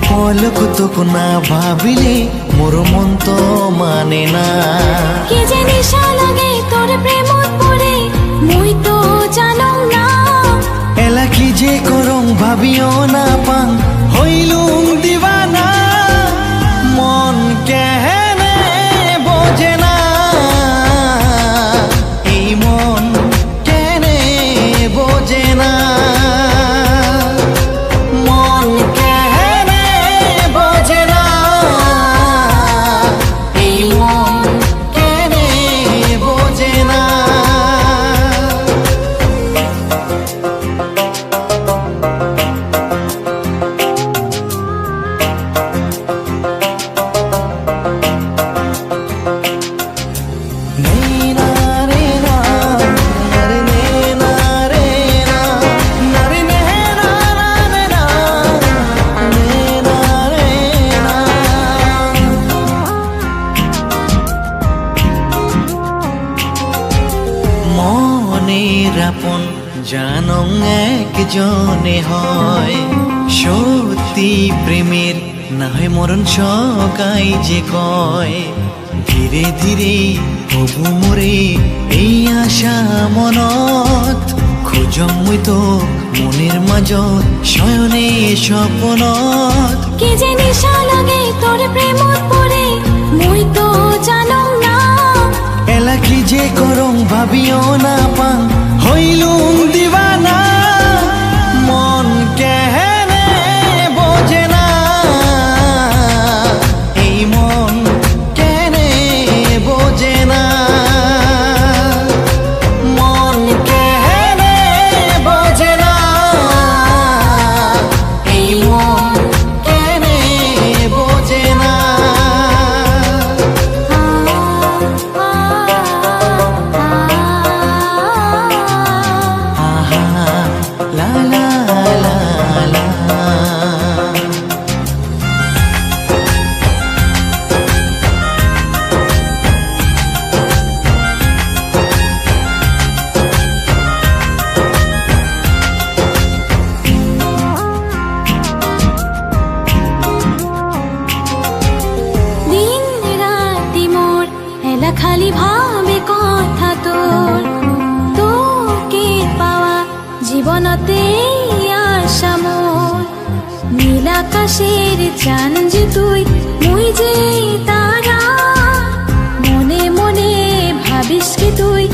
পলক তোক না ভাবিলে মোর মন তো মানে না। কি যে নিশা লাগে তোর প্রেমত পড়ে মুই তো জানো না। এলা কি যে করং ভাবিও না পাং হইলুম দিবানা। মন কেহেনে বোঝে না, এই মন কেনে বোঝে না। মন কেহেনে বোঝে না, এই মন কেনে বোঝে না। আপন জানং একজনে হয়, সত্যি প্রেমের না হয় মরণ সকাই যে কয়। ধীরে ধীরে হবু মোরে এই আশা মনত, খুঁজম মুই তো মনের মাজত শয়নে স্বপ্নত। কি যে নিশা লাগে তোর প্রেমত পড়ে মুই তো জানো না। এলা কি যে করং ভাবিও না পাং হইলুম দিবানা। মন কেহেনে বোঝে না, এই মন কেনে বোঝে না। মন কেহেনে বোঝে না, এই মন কেনে বোঝে না। La la la la. দিন রাতি মোর এলা খালি ভাবে কথা তোর, তোকে পাওয়া জীবনতে আশা মোর। নীল আকাশের চান যে তুই মুই যে তারা, মনে মনে ভাবিস কি তুই